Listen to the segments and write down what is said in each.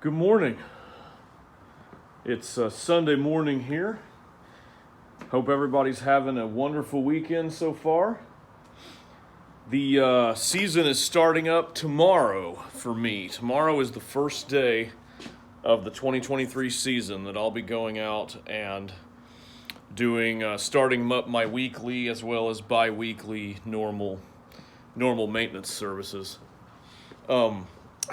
Good morning. It's Sunday morning here. Hope everybody's having a wonderful weekend so far. The season is starting up tomorrow for me. Tomorrow is the first day of the 2023 season that I'll be going out and doing, starting up my weekly as well as bi-weekly normal maintenance services.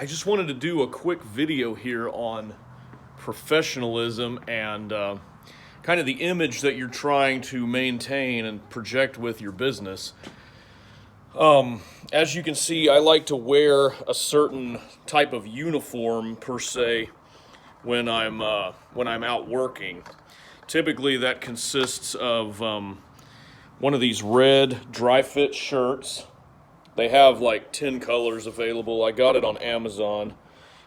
I just wanted to do a quick video here on professionalism and kind of the image that you're trying to maintain and project with your business. As you can see, I like to wear a certain type of uniform per se when I'm out working. Typically, that consists of one of these red dry fit shirts. They have like 10 colors available. I got it on Amazon.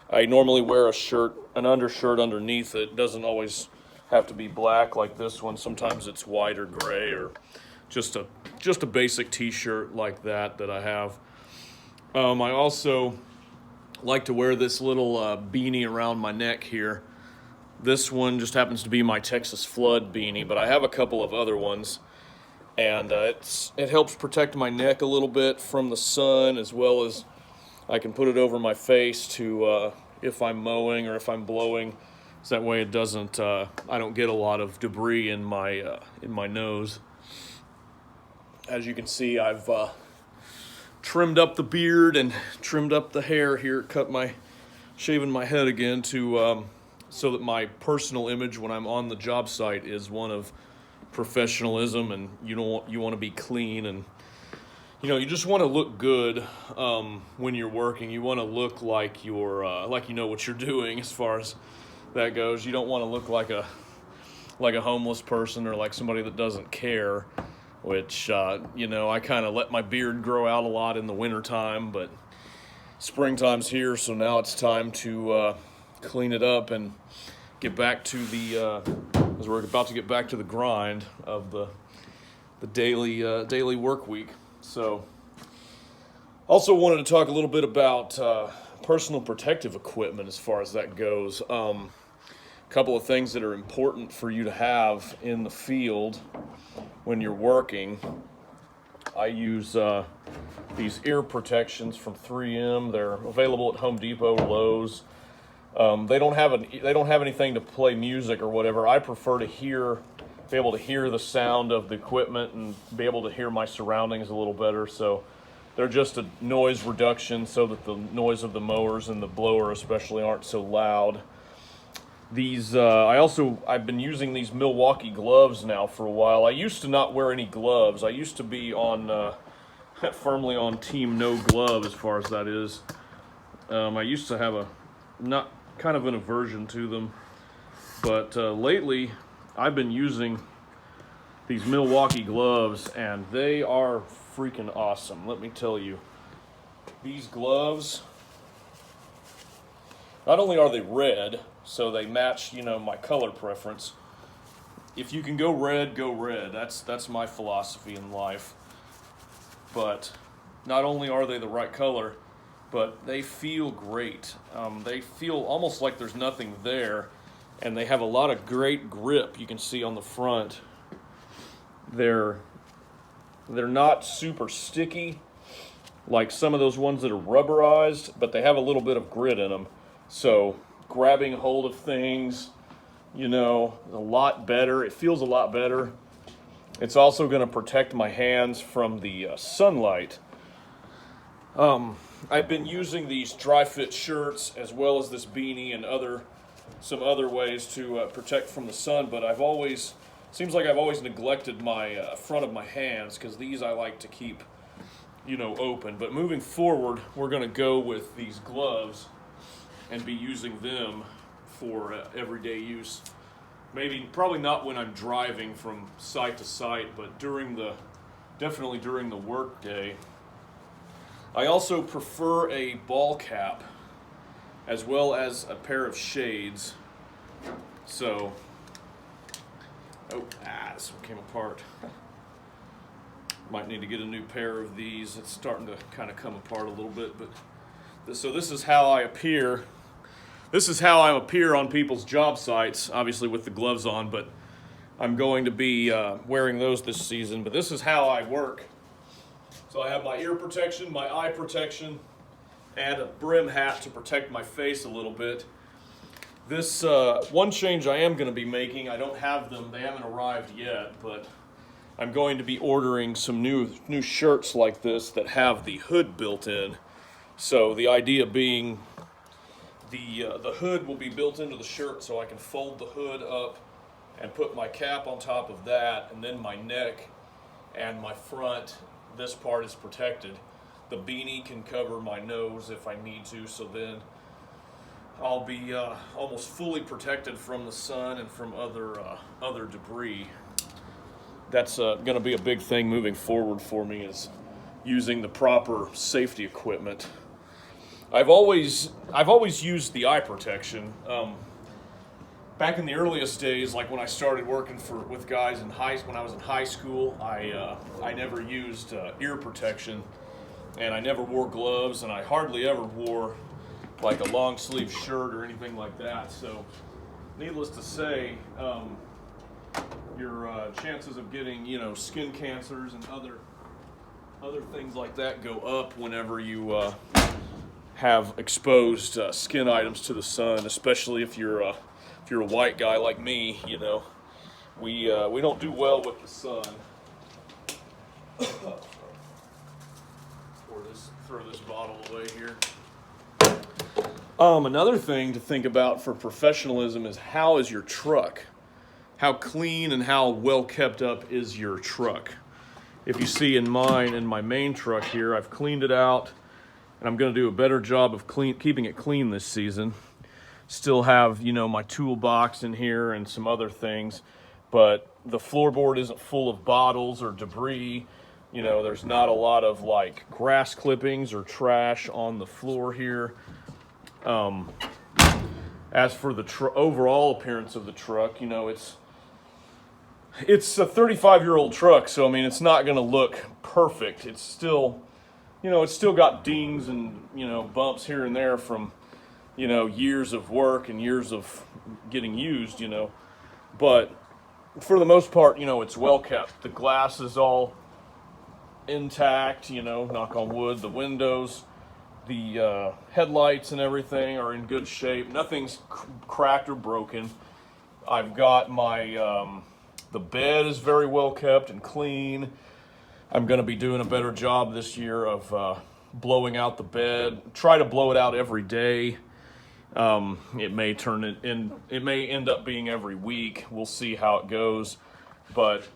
I normally wear an undershirt underneath it. It doesn't always have to be black like this one. Sometimes it's white or gray or just a basic t-shirt like that I have. I also like to wear this little beanie around my neck here. This one just happens to be my Texas flood beanie, but I have a couple of other ones. And it helps protect my neck a little bit from the sun, as well as I can put it over my face to if I'm mowing or if I'm blowing, so that way it doesn't I don't get a lot of debris in my nose. As you can see, I've trimmed up the beard and trimmed up the hair here, shaving my head again to so that my personal image when I'm on the job site is one of professionalism, and you want to be clean, and you just want to look good when you're working. You want to look like you're like you know what you're doing as far as that goes. You don't want to look like a homeless person or like somebody that doesn't care, which I kind of let my beard grow out a lot in the wintertime, but springtime's here, so now it's time to clean it up and get back to as we're about to get back to the grind of the daily work week. So, also wanted to talk a little bit about personal protective equipment as far as that goes. A couple of things that are important for you to have in the field when you're working. I use these ear protections from 3M. They're available at Home Depot, Lowe's. They don't have anything to play music or whatever. I prefer to be able to hear the sound of the equipment and be able to hear my surroundings a little better. So they're just a noise reduction so that the noise of the mowers and the blower especially aren't so loud. These I've been using these Milwaukee gloves now for a while. I used to not wear any gloves. I used to be firmly on team no glove as far as that is. I used to have kind of an aversion to them, but lately I've been using these Milwaukee gloves, and they are freaking awesome. Let me tell you, these gloves, not only are they red, so they match my color preference. If you can go red, go red. That's my philosophy in life. But not only are they the right color, but they feel great. They feel almost like there's nothing there, and they have a lot of great grip. You can see on the front. They're not super sticky like some of those ones that are rubberized, but they have a little bit of grit in them. So grabbing hold of things, a lot better. It feels a lot better. It's also going to protect my hands from the sunlight. I've been using these dry fit shirts as well as this beanie and some other ways to protect from the sun, but seems like I've always neglected my front of my hands, because these I like to keep open. But moving forward, we're going to go with these gloves and be using them for everyday use. Probably not when I'm driving from site to site, but definitely during the work day. I also prefer a ball cap as well as a pair of shades. So, this one came apart. Might need to get a new pair of these. It's starting to kind of come apart a little bit, but so this is how I appear this is how I appear on people's job sites, obviously with the gloves on, but I'm going to be wearing those this season. But this is how I work. So I have my ear protection, my eye protection, and a brim hat to protect my face a little bit. This one change I am going to be making, I don't have them, they haven't arrived yet, but I'm going to be ordering some new shirts like this that have the hood built in. So the idea being the hood will be built into the shirt, so I can fold the hood up and put my cap on top of that, and then my neck and my front, this part is protected. The beanie can cover my nose if I need to, so then I'll be almost fully protected from the sun and from other debris. That's going to be a big thing moving forward for me, is using the proper safety equipment. I've always used the eye protection. Back in the earliest days, like when I started working with guys when I was in high school, I never used ear protection, and I never wore gloves, and I hardly ever wore like a long sleeve shirt or anything like that. So, needless to say, your chances of getting skin cancers and other things like that go up whenever you have exposed skin items to the sun, especially if you're a white guy like me. We don't do well with the sun. Throw this bottle away here. Another thing to think about for professionalism is, how is your truck? How clean and how well kept up is your truck? If you see in my main truck here, I've cleaned it out, and I'm going to do a better job of keeping it clean this season. Still have, my toolbox in here and some other things, but the floorboard isn't full of bottles or debris. There's not a lot of like grass clippings or trash on the floor here. As for the overall appearance of the truck, it's a 35-year-old truck, so I mean it's not going to look perfect. It's still, it's still got dings and bumps here and there from years of work and years of getting used. But for the most part, it's well kept. The glass is all intact, knock on wood. The windows, the headlights and everything are in good shape. Nothing's cracked or broken. I've got my the bed is very well kept and clean. I'm going to be doing a better job this year of blowing out the bed. Try to blow it out every day. It may end up being every week. We'll see how it goes. But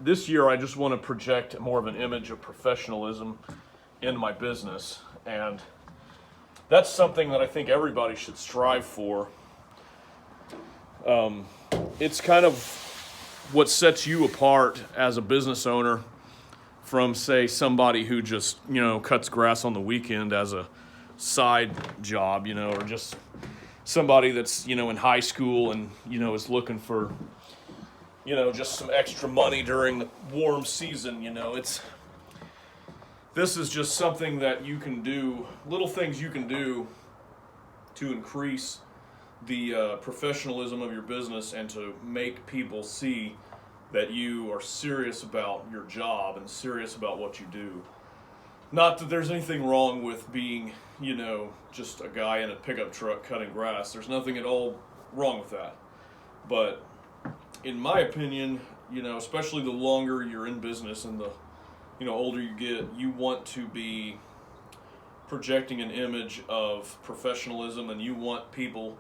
this year I just want to project more of an image of professionalism in my business, and that's something that I think everybody should strive for. It's kind of what sets you apart as a business owner from, say, somebody who just, cuts grass on the weekend as a side job, or just somebody that's, in high school and, is looking for, just some extra money during the warm season. This is just something that you can do, little things you can do to increase the professionalism of your business and to make people see that you are serious about your job and serious about what you do. Not that there's anything wrong with being, just a guy in a pickup truck cutting grass. There's nothing at all wrong with that. But in my opinion, especially the longer you're in business and the older you get, you want to be projecting an image of professionalism, and you want people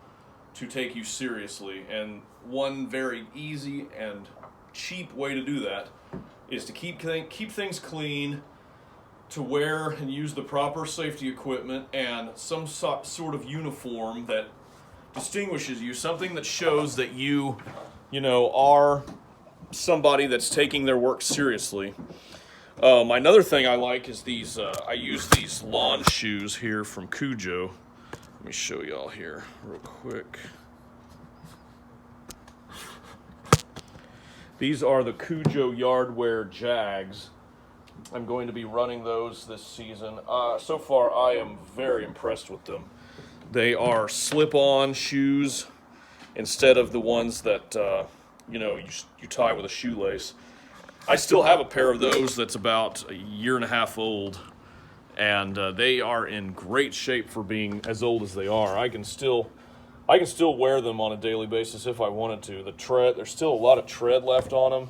to take you seriously. And one very easy and cheap way to do that is to keep things clean, to wear and use the proper safety equipment, and some sort of uniform that distinguishes you, something that shows that you are somebody that's taking their work seriously. Another thing I like is these, I use these lawn shoes here from Cujo. Let me show y'all here real quick. These are the Cujo Yardwear Jags. I'm going to be running those this season. So far, I am very impressed with them. They are slip-on shoes instead of the ones that you tie with a shoelace. I still have a pair of those that's about a year and a half old, and they are in great shape for being as old as they are. I can still wear them on a daily basis if I wanted to. There's still a lot of tread left on them.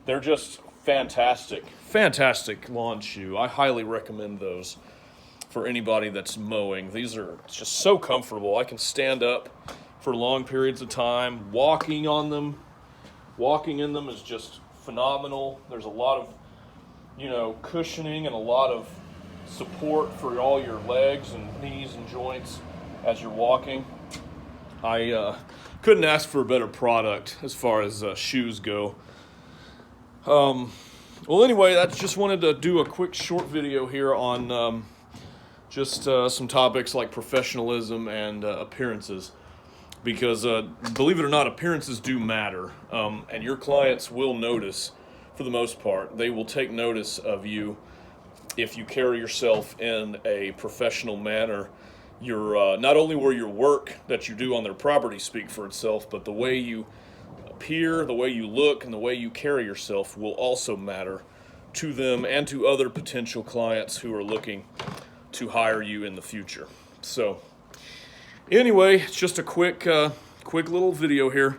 They're just fantastic lawn shoe. I highly recommend those for anybody that's mowing. These are just so comfortable. I can stand up for long periods of time. Walking in them is just phenomenal. There's a lot of, cushioning and a lot of support for all your legs and knees and joints as you're walking. I couldn't ask for a better product as far as shoes go. Well, anyway, I just wanted to do a quick short video here on just some topics like professionalism and appearances, because believe it or not, appearances do matter, and your clients will notice. For the most part, they will take notice of you if you carry yourself in a professional manner. Not only will your work that you do on their property speak for itself, but the way you appear, the way you look, and the way you carry yourself will also matter to them and to other potential clients who are looking to hire you in the future. So anyway, it's just a quick little video here.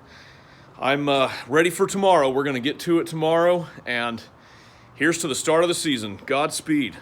I'm ready for tomorrow. We're going to get to it tomorrow, and here's to the start of the season. Godspeed.